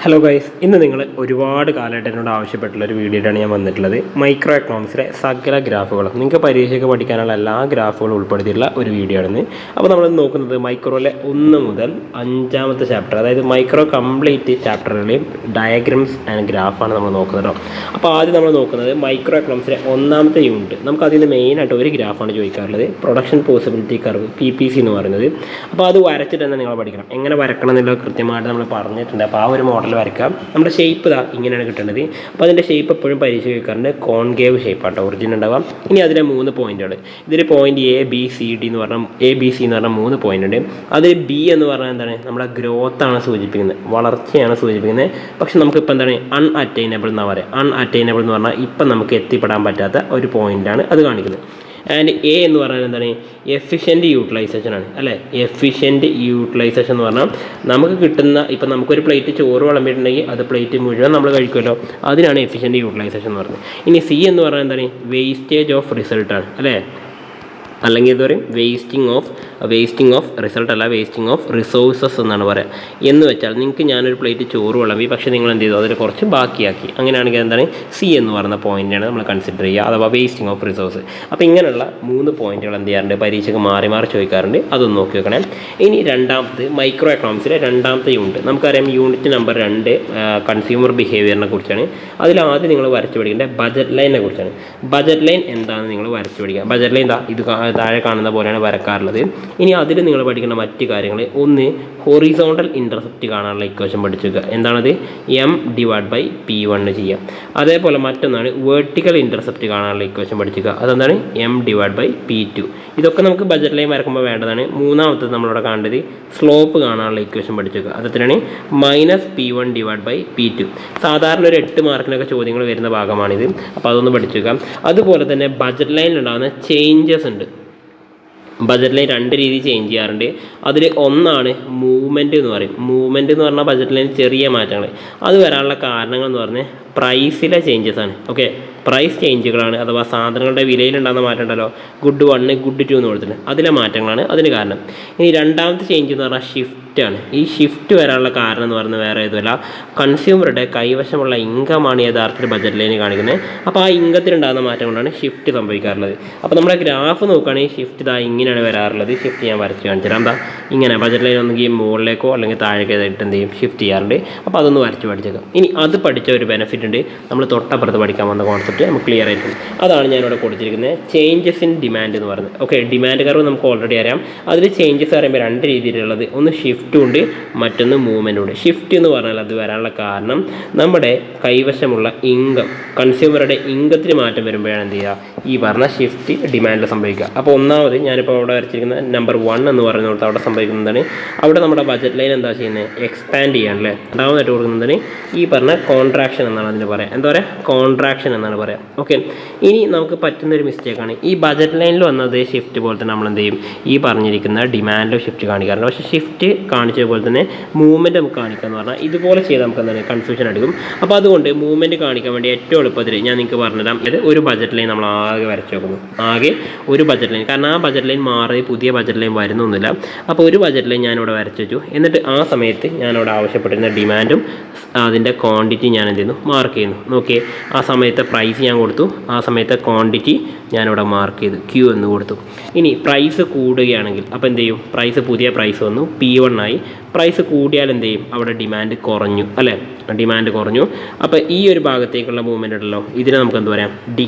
Hello guys, ഇന്ന് നിങ്ങൾ ഒരുപാട് കാലമായിട്ട് എന്നോട് ആവശ്യപ്പെട്ടുള്ള ഒരു വീഡിയോയിലാണ് ഞാൻ വന്നിട്ടുള്ളത്. മൈക്രോ എക്കണോമിക്സിലെ സകല ഗ്രാഫുകളും നിങ്ങൾക്ക് പരീക്ഷയ്ക്ക് പഠിക്കാനുള്ള എല്ലാ ഗ്രാഫുകളും ഉൾപ്പെടുത്തിയിട്ടുള്ള ഒരു വീഡിയോ ആണ്. അപ്പോൾ നമ്മൾ നോക്കുന്നത് മൈക്രോയിലെ 1 മുതൽ 5ാമത്തെ ചാപ്റ്റർ, അതായത് മൈക്രോ കംപ്ലീറ്റ് ചാപ്റ്ററുകളെയും ഡയഗ്രംസ് ആൻഡ് ഗ്രാഫാണ് നമ്മൾ നോക്കുന്നത് കേട്ടോ. അപ്പോൾ ആദ്യം നമ്മൾ നോക്കുന്നത് മൈക്രോ എക്കണോമിക്സിലെ 1ാമത്തെ യൂണിറ്റ്. നമുക്ക് അതിൽ മെയിനായിട്ട് ഒരു ഗ്രാഫാണ് ചോദിക്കാറുള്ളത്, പ്രൊഡക്ഷൻ പോസിബിലിറ്റി കർവ്, PPC എന്ന് പറയുന്നത്. അപ്പോൾ അത് വരച്ചിട്ട് തന്നെ നിങ്ങൾ പഠിക്കണം. എങ്ങനെ വരക്കണം എന്നുള്ളത് കൃത്യമായിട്ട് നമ്മൾ പറഞ്ഞിട്ടുണ്ട്. അപ്പോൾ ആ ഒരു മോഡൽ വരയ്ക്കാം. നമ്മുടെ ഷേപ്പ് ഇതാ ഇങ്ങനെയാണ് കിട്ടുന്നത്. അപ്പോൾ അതിൻ്റെ ഷേപ്പ് എപ്പോഴും പരീക്ഷ ചോദിക്കാറുണ്ട്, കോൺകേവ് ഷേപ്പാട്ടോ ഒറിജിൻ ഉണ്ടാവാം. ഇനി അതിലെ 3 പോയിന്റുകൾ, ഇതിൽ പോയിന്റ് ABCD എന്ന് പറഞ്ഞാൽ ABC എന്ന് പറഞ്ഞാൽ 3 പോയിന്റ് ഉണ്ട്. അതിൽ B എന്ന് പറഞ്ഞാൽ എന്താണ്, നമ്മുടെ ഗ്രോത്താണ് സൂചിപ്പിക്കുന്നത്, വളർച്ചയാണ് സൂചിപ്പിക്കുന്നത്. പക്ഷെ നമുക്കിപ്പോൾ എന്താണ് അൺഅറ്റൈനബിൾ എന്നാണ് പറയുക. അൺഅറ്റൈനബിൾ എന്ന് പറഞ്ഞാൽ ഇപ്പം നമുക്ക് എത്തിപ്പെടാൻ പറ്റാത്ത ഒരു പോയിന്റാണ് അത് കാണിക്കുന്നത്. ആൻഡ് A എന്ന് പറഞ്ഞാൽ എന്താണ്, എഫിഷ്യൻറ്റ് യൂട്ടിലൈസേഷൻ ആണ് അല്ലേ. എഫിഷ്യൻറ്റ് യൂട്ടിലൈസേഷൻ എന്ന് പറഞ്ഞാൽ നമുക്ക് കിട്ടുന്ന, ഇപ്പം നമുക്കൊരു പ്ലേറ്റ് ചോറ് വിളമ്പിയിട്ടുണ്ടെങ്കിൽ അത് പ്ലേറ്റ് മുഴുവൻ നമ്മൾ കഴിക്കുമല്ലോ, അതിനാണ് എഫിഷ്യൻറ്റ് യൂട്ടിലൈസേഷൻ എന്ന് പറയുന്നത്. ഇനി C എന്ന് പറഞ്ഞാൽ എന്താണ്, വേസ്റ്റേജ് ഓഫ് റിസൾട്ടാണ് അല്ലേ. അല്ലെങ്കിൽ ഇത് പറയും വേസ്റ്റിംഗ് ഓഫ് റിസൾട്ട് അല്ല, വേസ്റ്റിംഗ് ഓഫ് റിസോഴ്സസ് എന്നാണ് പറയുക. എന്ന് വെച്ചാൽ നിങ്ങൾക്ക് ഞാനൊരു പ്ലേറ്റ് ചോറ് വിളമ്പി, പക്ഷേ നിങ്ങൾ എന്ത് ചെയ്തു, അതിൽ കുറച്ച് ബാക്കിയാക്കി. അങ്ങനെയാണെങ്കിൽ എന്താണ്, C എന്ന് പറയുന്ന പോയിൻ്റാണ് നമ്മൾ കൺസിഡർ ചെയ്യുക, അഥവാ വേസ്റ്റിംഗ് ഓഫ് റിസോഴ്സ്. അപ്പോൾ ഇങ്ങനെയുള്ള 3 പോയിന്റുകൾ എന്ത് ചെയ്യാറുണ്ട്, പരീക്ഷയ്ക്ക് മാറി മാറി ചോദിക്കാറുണ്ട്. അതൊന്ന് നോക്കി വെക്കണം. ഇനി രണ്ടാമത്തെ മൈക്രോ എക്കണോമിക്സിലെ 2ാമത്തെ യൂണിറ്റ്, നമുക്കറിയാം യൂണിറ്റ് നമ്പർ 2 കൺസ്യൂമർ ബിഹേവിയറിനെ കുറിച്ചാണ്. അതിലാദ്യം നിങ്ങൾ വരച്ച് പഠിക്കേണ്ടത് ബജറ്റ് ലൈനിനെ കുറിച്ചാണ്. ബജറ്റ് ലൈൻ എന്താണെന്ന് നിങ്ങൾ വരച്ച് പഠിക്കുക. ബജറ്റ് ലൈൻ ഇത് താഴെ കാണുന്ന പോലെയാണ് വരക്കാറുള്ളത്. ഇനി അതിൽ നിങ്ങൾ പഠിക്കേണ്ട മറ്റ് കാര്യങ്ങൾ, ഒന്ന് ഹൊറിസോണ്ടൽ ഇൻ്റർസെപ്റ്റ് കാണാനുള്ള ഇക്വേഷൻ പഠിച്ചുക. എന്താണത്, M/P1 ചെയ്യാം. അതേപോലെ മറ്റൊന്നാണ് വെർട്ടിക്കൽ ഇൻ്റർസെപ്റ്റ് കാണാനുള്ള ഇക്വേഷൻ പഠിച്ചുക. അതെന്താണ്, M/P2. ഇതൊക്കെ നമുക്ക് ബജറ്റ് ലൈൻ വരക്കുമ്പോൾ വേണ്ടതാണ്. മൂന്നാമത്തത് നമ്മളിവിടെ കാണേണ്ടത് സ്ലോപ്പ് കാണാനുള്ള ഇക്വേഷൻ പഠിച്ചുക. അതെത്രയാണ്, -P1/P2. സാധാരണ ഒരു 8 മാർക്കിനൊക്കെ ചോദ്യങ്ങൾ വരുന്ന ഭാഗമാണിത്. അപ്പോൾ അതൊന്ന് പഠിച്ചുക. അതുപോലെ തന്നെ ബജറ്റ് ലൈനിലുണ്ടാകുന്ന ചേഞ്ചസ് ഉണ്ട്. ബജറ്റ് ലൈൻ 2 രീതി ചേഞ്ച് ചെയ്യാറുണ്ട്. അതിൽ ഒന്നാണ് മൂവ്മെൻറ്റ് എന്ന് പറയും. മൂവ്മെൻറ്റ് എന്ന് പറഞ്ഞാൽ ബജറ്റ് ലൈൻ ചെറിയ മാറ്റങ്ങൾ. അത് വരാനുള്ള കാരണങ്ങൾ എന്ന് പറഞ്ഞാൽ പ്രൈസിലെ ചേഞ്ചസ് ആണ്. ഓക്കെ, പ്രൈസ് ചേഞ്ചുകളാണ്, അഥവാ സാധനങ്ങളുടെ വിലയിലുണ്ടാകുന്ന മാറ്റം ഉണ്ടല്ലോ, ഗുഡ് 1 ഗുഡ് 2 എന്ന് കൊടുത്തിട്ടുണ്ട്, അതിലെ മാറ്റങ്ങളാണ് അതിന് കാരണം. ഇനി രണ്ടാമത്തെ ചേഞ്ച് എന്ന് പറഞ്ഞാൽ ഷിഫ്റ്റ് ആണ്. ഈ ഷിഫ്റ്റ് വരാനുള്ള കാരണം എന്ന് പറയുന്നത് വേറെ ഏതുമല്ല, കൺസ്യൂമറുടെ കൈവശമുള്ള ഇൻകമാണ് യഥാർത്ഥത്തിൽ ബജറ്റ് ലൈന് കാണിക്കുന്നത്. അപ്പോൾ ആ ഇൻകത്തിലുണ്ടാകുന്ന മാറ്റം കൊണ്ടാണ് ഷിഫ്റ്റ് സംഭവിക്കാറുള്ളത്. അപ്പോൾ നമ്മുടെ ഗ്രാഫ് നോക്കുകയാണെങ്കിൽ ഷിഫ്റ്റ് ഇതാ ഇങ്ങനെയാണ് വരാറുള്ളത്. ഷിഫ്റ്റ് ഞാൻ വരച്ച് കാണിച്ചു തരാം. എന്താ ഇങ്ങനെ ബജറ്റ് ലൈൻ ഒന്നെങ്കിൽ മുകളിലേക്കോ അല്ലെങ്കിൽ താഴേക്കോ ആയിട്ട് എന്ത് ചെയ്യും, ഷിഫ്റ്റ് ചെയ്യാറുണ്ട്. അപ്പോൾ അതൊന്ന് വരച്ച് പഠിച്ചേക്കാം. ഇനി അത് പഠിച്ച ഒരു ബെനിഫിറ്റ് ഉണ്ട്, നമ്മൾ തൊട്ടപ്പുറത്ത് പഠിക്കാൻ വന്ന കോൺസെപ്റ്റ് നമുക്ക് ക്ലിയർ ആയിരിക്കും. അതാണ് ഞാനിവിടെ കൊടുത്തിരിക്കുന്നത്, ചേഞ്ചസ് ഇൻ ഡിമാൻഡ് എന്ന് പറയുന്നത്. ഓക്കെ, ഡിമാൻഡ് കർവ് നമുക്ക് ഓൾറെഡി അറിയാം. അതിൽ ചേഞ്ചസ് പറയുമ്പോൾ 2 രീതിയിലുള്ളത്, ഒന്ന് ഷിഫ്റ്റും ഉണ്ട്, മറ്റൊന്ന് മൂവ്മെൻറ്റും ഉണ്ട്. ഷിഫ്റ്റ് എന്ന് പറഞ്ഞാൽ അത് വരാനുള്ള കാരണം നമ്മുടെ കൈവശമുള്ള ഇൻകം, കൺസ്യൂമറുടെ ഇൻകത്തിന് മാറ്റം വരുമ്പോഴാണ് എന്ത് ചെയ്യുക, ഈ പറഞ്ഞ ഷിഫ്റ്റ് ഡിമാൻഡിൽ സംഭവിക്കുക. അപ്പോൾ ഒന്നാമത് ഞാനിപ്പോൾ അവിടെ വരച്ചിരിക്കുന്ന നമ്പർ 1 എന്ന് പറയുന്നിടത്ത് അവിടെ സംഭവിക്കുന്നതാണ്, അവിടെ നമ്മുടെ ബജറ്റ് ലൈൻ എന്താ ചെയ്യുന്നത്, എക്സ്പാൻഡ് ചെയ്യാനല്ലേ. രണ്ടാമതായിട്ട് കൊടുക്കുന്നതാണ് ഈ പറഞ്ഞ കോൺട്രാക്ഷൻ എന്നാണ് അതിന് പറയാം. എന്താ പറയുക, കോൺട്രാക്ഷൻ എന്നാണ് പറയാം. ഓക്കെ, ഇനി നമുക്ക് പറ്റുന്നൊരു മിസ്റ്റേക്കാണ്, ഈ ബജറ്റ് ലൈനിൽ വന്നത് ഷിഫ്റ്റ് പോലെ തന്നെ നമ്മൾ എന്ത് ചെയ്യും, ഈ പറഞ്ഞിരിക്കുന്ന ഡിമാൻഡിൽ ഷിഫ്റ്റ് കാണിക്കാറുണ്ട്. പക്ഷേ ഷിഫ്റ്റ് കാണിച്ച പോലെ തന്നെ മൂവ്മെൻറ്റ് നമുക്ക് കാണിക്കാമെന്ന് പറഞ്ഞാൽ ഇതുപോലെ ചെയ്താൽ നമുക്ക് എന്താണ് കൺഫ്യൂഷൻ അടിക്കും. അപ്പോൾ അതുകൊണ്ട് മൂവ്മെൻറ്റ് കാണിക്കാൻ വേണ്ടി ഏറ്റവും എളുപ്പത്തിൽ ഞാൻ നിങ്ങൾക്ക് പറഞ്ഞുതരാം. ഇത് ഒരു ബജറ്റ് ലൈൻ നമ്മൾ ആകെ വരച്ച് വെക്കുന്നു, ആകെ ഒരു ബജറ്റ് ലൈൻ. കാരണം ആ ബജറ്റ് ലൈൻ മാറി പുതിയ ബജറ്റ് ലൈൻ വരുന്നൊന്നുമില്ല. അപ്പോൾ ഒരു ബജറ്റ് ലൈൻ ഞാനിവിടെ വരച്ച് വെച്ചു. എന്നിട്ട് ആ സമയത്ത് ഞാനിവിടെ ആവശ്യപ്പെട്ടിരുന്ന ഡിമാൻഡും അതിൻ്റെ ക്വാണ്ടിറ്റി ഞാൻ എന്ത് ചെയ്യുന്നു, മാർക്ക് ചെയ്യുന്നു. നോക്കിയേ, ആ സമയത്തെ പ്രൈസ് ഞാൻ കൊടുത്തു, ആ സമയത്തെ ക്വാണ്ടിറ്റി ഞാനിവിടെ മാർക്ക് ചെയ്തു, Q എന്ന് കൊടുത്തു. ഇനി പ്രൈസ് കൂടുകയാണെങ്കിൽ അപ്പോൾ എന്ത് ചെയ്യും, പ്രൈസ് പുതിയ പ്രൈസ് വന്നു, P1 ആയി. പ്രൈസ് കൂടിയാൽ എന്ത് ചെയ്യും, അവിടെ ഡിമാൻഡ് കുറഞ്ഞു അല്ലേ, ഡിമാൻഡ് കുറഞ്ഞു. അപ്പോൾ ഈ ഒരു ഭാഗത്തേക്കുള്ള മൂവ്മെൻ്റ് ഉണ്ടല്ലോ, ഇതിനെ നമുക്ക് എന്ത് പറയാം,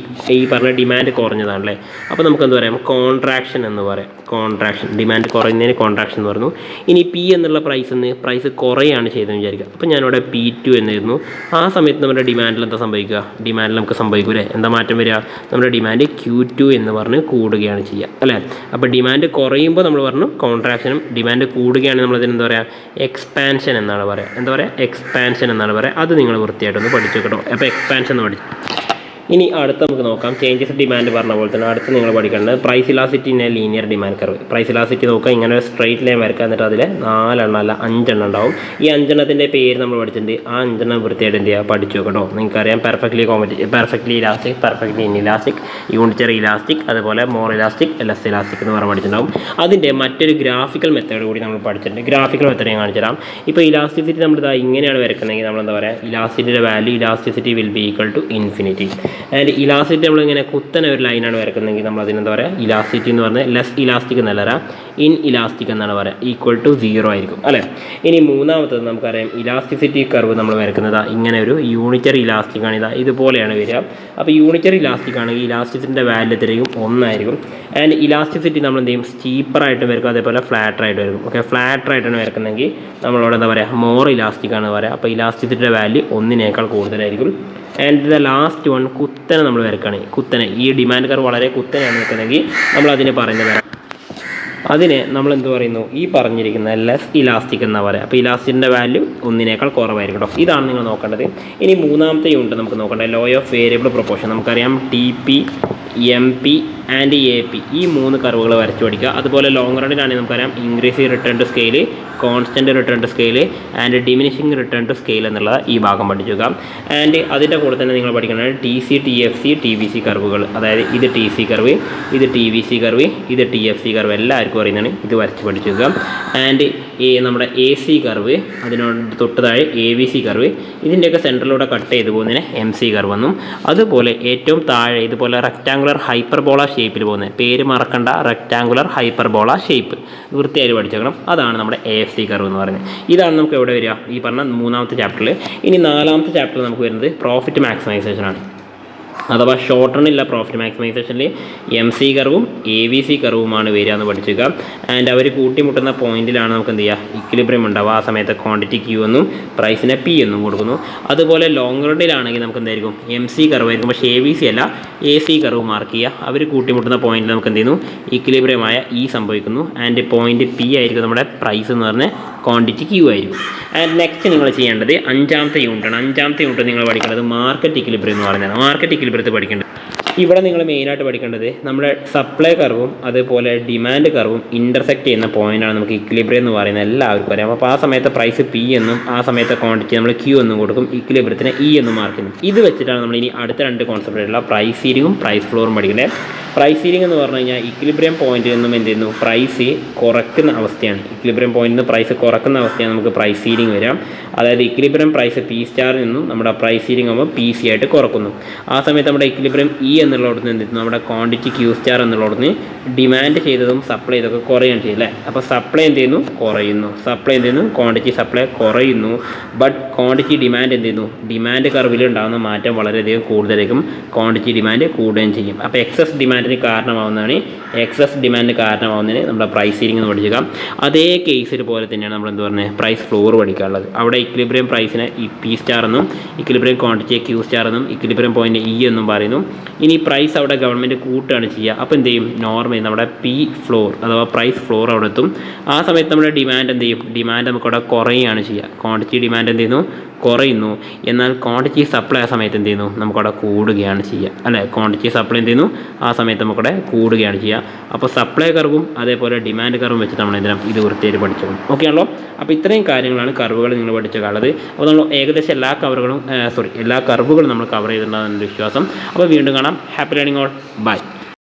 ഈ പറഞ്ഞ ഡിമാൻഡ് കുറഞ്ഞതാണല്ലേ. അപ്പോൾ നമുക്ക് എന്ത് പറയാം, കോൺട്രാക്ഷൻ എന്ന് പറയാം. കോൺട്രാക്ഷൻ, ഡിമാൻഡ് കുറയുന്നതിന് കോൺട്രാക്ഷൻ എന്ന് പറഞ്ഞു. ഇനി P എന്നുള്ള പ്രൈസ് കുറയാണ് ചെയ്തതെന്ന് വിചാരിക്കുക. അപ്പോൾ ഞാനിവിടെ P2 എന്നായിരുന്നു. ആ സമയത്ത് നമ്മുടെ ഡിമാൻഡിൽ എന്താ സംഭവിക്കുക, ഡിമാൻഡിൽ നമുക്ക് സംഭവിക്കൂലേ, എന്താ മാറ്റം വരിക, നമ്മുടെ ഡിമാൻഡ് Q2 എന്ന് പറഞ്ഞ് കൂടുകയാണ് ചെയ്യുക അല്ലേ. അപ്പോൾ ഡിമാൻഡ് കുറയുമ്പോൾ നമ്മൾ പറഞ്ഞു കോൺട്രാക്ഷനും, ഡിമാൻഡ് കൂടുകയാണെങ്കിൽ നമ്മളതിന് എന്താ പറയുക, എക്സ്പാൻഷൻ എന്നാണ് പറയുക. എന്താ പറയുക, എക്സ്പാൻഷൻ എന്നാണ് പറയുക. അത് നിങ്ങൾ വൃത്തിയായിട്ടൊന്ന് പഠിച്ചു കേട്ടോ. അപ്പോൾ എക്സ്പാൻഷൻ എന്ന് പഠിച്ചു. ഇനി അടുത്ത് നമുക്ക് നോക്കാം ചേഞ്ചസ് ഡിമാൻഡ് പറഞ്ഞ പോലെ തന്നെ അടുത്ത് നിങ്ങൾ പഠിക്കേണ്ടത് price elasticity in a linear demand curve. Price elasticity നോക്കുക, ഇങ്ങനെ ഒരു സ്ട്രെയിറ്റ് ലൈൻ വരക്കുക, എന്നിട്ട് അതിൽ 4 എണ്ണം അല്ല 5 എണ്ണം ഉണ്ടാവും. ഈ 5 എണ്ണത്തിൻ്റെ പേര് നമ്മൾ പഠിച്ചിട്ടുണ്ട്. ആ 5 എണ്ണം വൃത്തിയായിട്ട് എന്ത് ചെയ്യുക, പഠിച്ചു വെക്കട്ടോ. നിങ്ങൾക്കറിയാം perfectly elastic, perfectly inelastic, unitary elastic, അതുപോലെ മോർ ഇലാസ്റ്റിക്, ലെസ് ഇലാസ്റ്റിക് എന്ന് പറഞ്ഞ് പഠിച്ചിട്ടുണ്ടാവും. അതിൻ്റെ മറ്റൊരു ഗ്രാഫിക്കൽ മെത്തേഡ് കൂടി നമ്മൾ പഠിച്ചിട്ടുണ്ട്. ഗ്രാഫിക്കൽ മെത്തേഡ് ഞാൻ കാണിച്ചു തരാം. ഇപ്പോൾ ഇലാസ്റ്റിസിറ്റി നമ്മൾ ഇങ്ങനെയാണ് വരക്കുന്നതെങ്കിൽ നമ്മൾ എന്താ പറയുക, ഇലാസ്റ്റിസിറ്റിയുടെ value elasticity will be equal to infinity. And elasticity നമ്മളിങ്ങനെ കുത്തനെ ഒരു ലൈനാണ് വരക്കുന്നതെങ്കിൽ നമ്മൾ അതിനെന്താ പറയുക, ഇലാസ്റ്റിസിറ്റി എന്ന് പറഞ്ഞാൽ ലെസ് ഇലാസ്റ്റിക് എന്നല്ല, ഇൻ ഇലാസ്റ്റിക് എന്നാണ് പറയുക, ഈക്വൽ ടു 0 ആയിരിക്കും അല്ലേ. ഇനി മൂന്നാമത്തത് നമുക്കറിയാം ഇലാസ്റ്റിസിറ്റി കർവ് നമ്മൾ വരക്കുന്നത് ഇങ്ങനെ ഒരു യൂണിറ്ററി ഇലാസ്റ്റിക് ആണ്. ഇതുപോലെയാണ് വരിക. അപ്പോൾ യൂണിറ്ററി ഇലാസ്റ്റിക് ആണെങ്കിൽ ഇലാസ്റ്റിസിറ്റിൻ്റെ വാല്യൂ എത്രയും 1 ആയിരിക്കും. ആൻഡ് ഇലാസ്റ്റിസിറ്റി നമ്മൾ എന്ത് ചെയ്യും, സ്റ്റീപ്പറായിട്ട് വരക്കും, അതേപോലെ ഫ്ലാറ്ററായിട്ട് വരക്കും. ഓക്കെ, ഫ്ലാറ്ററായിട്ടാണ് വരക്കുന്നതെങ്കിൽ നമ്മളോട് എന്താ പറയുക, മോർ ഇലാസ്റ്റിക് ആണ് പറയുക. അപ്പോൾ ഇലാസ്റ്റിസിറ്റിയുടെ വാല്യൂ 1 കൂടുതലായിരിക്കും. ആൻഡ് ദ ലാസ്റ്റ് വൺ കുത്തനെ നമ്മൾ വരക്കുകയാണ്. കുത്തനെ ഈ ഡിമാൻഡ് കർവ് വളരെ കുത്തനെയാണ് നിൽക്കുന്നതെങ്കിൽ നമ്മൾ അതിന് പറയുന്നത്, അതിനെ നമ്മൾ എന്ത് പറയുന്നു, ഈ പറഞ്ഞിരിക്കുന്ന ലെസ് ഇലാസ്റ്റിക് എന്നാണ് പറയുക. അപ്പോൾ ഇലാസ്റ്റിക്കിൻ്റെ വാല്യൂ 1 കുറവായിരിക്കും കേട്ടോ. ഇതാണ് നിങ്ങൾ നോക്കേണ്ടത്. ഇനി മൂന്നാമത്തെ യൂണിറ്റ് നമുക്ക് നോക്കേണ്ടത് ലോ ഓഫ് വേരിയബിൾ പ്രൊപ്പോർഷൻ. നമുക്കറിയാം TP, MP ആൻഡ് AP ഈ 3 കർവുകൾ വരച്ച് പഠിക്കുക. അതുപോലെ ലോങ് റണ്ണിലാണെങ്കിൽ നമുക്കറിയാം increasing return to scale, constant return to scale and diminishing return to scale എന്നുള്ള ഈ ഭാഗം പഠിക്കുക. ആൻഡ് അതിൻ്റെ കൂടെ തന്നെ നിങ്ങൾ പഠിക്കുന്നത് TC, TFC, TVC കർവുകൾ. അതായത് ഇത് TC കർവ്, ഇത് TVC കർവ്, ഇത് TFC കർവ് എല്ലാവർക്കും അറിയുന്നതാണ്. ഇത് വരച്ച് പഠിക്കുക. ആൻഡ് നമ്മുടെ AC കർവ്, അതിനോട് തൊട്ട് താഴെ AVC കർവ്, ഇതിൻ്റെയൊക്കെ സെൻറ്ററിലൂടെ കട്ട് ചെയ്ത് പോകുന്നതിന് MC കർവ് എന്നും, അതുപോലെ ഏറ്റവും താഴെ ഇതുപോലെ റെക്റ്റാങ്കുലർ ഹൈപ്പർബോള ഷേപ്പിൽ പോകുന്നത്, പേര് മറക്കണ്ട, റെക്റ്റാങ്കുലർ ഹൈപ്പർബോള ഷേപ്പ് വൃത്തിയായി പഠിച്ചേക്കണം. അതാണ് നമ്മുടെ AFC കർവ് എന്ന് പറയുന്നത്. ഇതാണ് നമുക്ക് എവിടെ വരിക, ഈ പറഞ്ഞ മൂന്നാമത്തെ ചാപ്റ്ററിൽ. ഇനി നാലാമത്തെ ചാപ്റ്ററിൽ നമുക്ക് വരുന്നത് പ്രോഫിറ്റ് മാക്സിമൈസേഷൻ ആണ്. അഥവാ ഷോർട്ട് റണ്ണില്ല പ്രോഫിറ്റ് മാക്സിമൈസേഷനിൽ MC കർവും AVC കർവുമാണ് വരിക എന്ന് പഠിച്ചേക്കുക. ആൻഡ് അവർ കൂട്ടിമുട്ടുന്ന പോയിന്റിലാണ് നമുക്ക് എന്ത് ചെയ്യുക, ഇക്വിലിബ്രിയം ഉണ്ടാവുക. ആ സമയത്ത് ക്വാണ്ടിറ്റി Q എന്നും പ്രൈസിനെ P എന്നും കൊടുക്കുന്നു. അതുപോലെ ലോങ് റണ്ണിലാണെങ്കിൽ നമുക്ക് എന്തായിരിക്കും, MC കർവ് ആയിരിക്കും. പക്ഷേ AVC അല്ല, AC കർവ് മാർക്ക് ചെയ്യുക. അവർ കൂട്ടിമുട്ടുന്ന പോയിന്റിൽ നമുക്ക് എന്ത് ചെയ്യുന്നു, ഇക്വിലിബ്രിയമായ E സംഭവിക്കുന്നു. ആൻഡ് പോയിന്റ് P ആയിരിക്കും നമ്മുടെ പ്രൈസ് എന്ന് പറഞ്ഞ ക്വാണ്ടിറ്റി Q ആയിരിക്കും. ആൻഡ് നെക്സ്റ്റ് നിങ്ങൾ ചെയ്യേണ്ടത് 5ാമത്തെ യൂണിറ്റാണ്. 5ാമത്തെ യൂണിറ്റ് നിങ്ങൾ പഠിക്കേണ്ടത് മാർക്കറ്റ് ഇക്വിലിബ്രിയം എന്ന് പറയുന്നത്. മാർക്കറ്റ് ഇക്വിലിബ്രിയത്തെ പഠിക്കേണ്ടത് ഇവിടെ നിങ്ങൾ മെയിനായിട്ട് പഠിക്കേണ്ടത് നമ്മുടെ സപ്ലൈ കർവും അതുപോലെ ഡിമാൻഡ് കർവും ഇൻ്റർസെക്റ്റ് ചെയ്യുന്ന പോയിൻ്റാണ് നമുക്ക് ഇക്വിലിബ്രിയം എന്ന് പറയുന്നത് എല്ലാവർക്കും അറിയാം. അപ്പോൾ ആ സമയത്ത് പ്രൈസ് P എന്നും ആ സമയത്ത് ക്വാണ്ടിറ്റി നമ്മൾ Q എന്നും കൊടുക്കും, ഇക്വിലിബ്രിയത്തിന് E എന്നും മാർക്ക് ചെയ്യും. ഇത് വെച്ചിട്ടാണ് നമ്മൾ ഇനി അടുത്ത 2 കോൺസെപ്റ്റ് ആയിട്ടുള്ള പ്രൈസ് സീലിംഗും പ്രൈസ് ഫ്ലോറും പഠിക്കുന്നത്. പ്രൈസ് സീലിംഗ് എന്ന് പറഞ്ഞു കഴിഞ്ഞാൽ ഇക്വിലിബ്രിയം പോയിന്റിൽ നിന്നും എന്ത് ചെയ്യുന്നു, പ്രൈസ് കുറയ്ക്കുന്ന അവസ്ഥയാണ്. ഇക്വിലിബ്രിയം പോയിന്റിൽ നിന്ന് പ്രൈസ് കുറയ്ക്കുന്ന അവസ്ഥയാണ് നമുക്ക് പ്രൈസ് സീലിംഗ് വരാം. അതായത് ഇക്വിലിബ്രിയം പ്രൈസ് P* നിന്നും നമ്മുടെ പ്രൈസ് സീലിംഗ് ആകുമ്പോൾ PC ആയിട്ട് കുറക്കുന്നു. ആ സമയത്ത് നമ്മുടെ ഇക്വിലിബ്രിയം E എന്നുള്ളടത്ത് നിന്ന് നമ്മുടെ ക്വാണ്ടിറ്റി Q* എന്നുള്ളടത്ത് ഡിമാൻഡ് ചെയ്തതും സപ്ലൈ ചെയ്തൊക്കെ കുറയുകയാണ് ചെയ്യില്ലേ. അപ്പോൾ സപ്ലൈ എന്ത് ചെയ്യുന്നു, കുറയുന്നു. സപ്ലൈ എന്ത് ചെയ്യുന്നു, ക്വാണ്ടിറ്റി സപ്ലൈ കുറയുന്നു. ബട്ട് ക്വാണ്ടിറ്റി ഡിമാൻഡ് എന്ത് ചെയ്യുന്നു, ഡിമാൻഡ് കർവിൽ ഉണ്ടാകുന്ന മാറ്റം വളരെയധികം കൂടുതലായിരിക്കും. ക്വാണ്ടിറ്റി ഡിമാൻഡ് കൂടുകയും ചെയ്യും. അപ്പോൾ എക്സസ് ഡിമാൻഡിന് കാരണമാവുന്നതാണ്, എക്സസ് ഡിമാൻഡ് കാരണമാവുന്നതിന് നമ്മുടെ പ്രൈസ് സീലിംഗ് എന്ന് പഠിക്കുക. അതേ കേസിൽ പോലെ തന്നെയാണ് നമ്മൾ എന്ത് പറയുന്നത്, പ്രൈസ് ഫ്ലോർ പഠിക്കാനുള്ളത്. അവിടെ ഇക്വിലിബ്രിയം പ്രൈസിനെ P* എന്നും ഇക്വിലിബ്രിയം ക്വാണ്ടിറ്റിയെ Q* എന്നും ഇക്വിലിബ്രിയം പോയിന്റ് E എന്നും പറയുന്നു. ഇനി പ്രൈസ് അവിടെ ഗവൺമെൻറ് കൂട്ടുകയാണ് ചെയ്യുക. അപ്പോൾ എന്ത് ചെയ്യും, നോർമൽ നമ്മുടെ P ഫ്ലോർ അഥവാ പ്രൈസ് ഫ്ലോർ അവിടെ എത്തും. ആ സമയത്ത് നമ്മുടെ ഡിമാൻഡ് എന്ത് ചെയ്യും, ഡിമാൻഡ് നമുക്കവിടെ കുറയുകയാണ് ചെയ്യുക. ക്വാണ്ടിറ്റി ഡിമാൻഡ് എന്ത് ചെയ്യുന്നു, കുറയുന്നു. എന്നാൽ ക്വാണ്ടിറ്റി സപ്ലൈ ആ സമയത്ത് എന്ത് ചെയ്യുന്നു, നമുക്കവിടെ കൂടുകയാണ് ചെയ്യുക അല്ലേ. ക്വാണ്ടിറ്റി സപ്ലൈ എന്ത് ചെയ്യുന്നു, ആ സമയത്ത് നമുക്കവിടെ കൂടുകയാണ് ചെയ്യുക. അപ്പോൾ സപ്ലൈ കർവും അതേപോലെ ഡിമാൻഡ് കർവും വെച്ചിട്ട് നമ്മൾ എന്തിനാ ഇത് വൃത്തിയായിട്ട് പഠിച്ചോളും. ഓക്കെ ആണല്ലോ. അപ്പോൾ ഇത്രയും കാര്യങ്ങളാണ് കർവുകൾ നിങ്ങൾ പഠിച്ചത്. അപ്പോൾ നമ്മൾ ഏകദേശം എല്ലാ കർവുകളും നമ്മൾ കവർ ചെയ്തിട്ടുണ്ടെന്നാണ് എൻ്റെ വിശ്വാസം. അപ്പോൾ വീണ്ടും കാണാം. Happy learning all. ബൈ.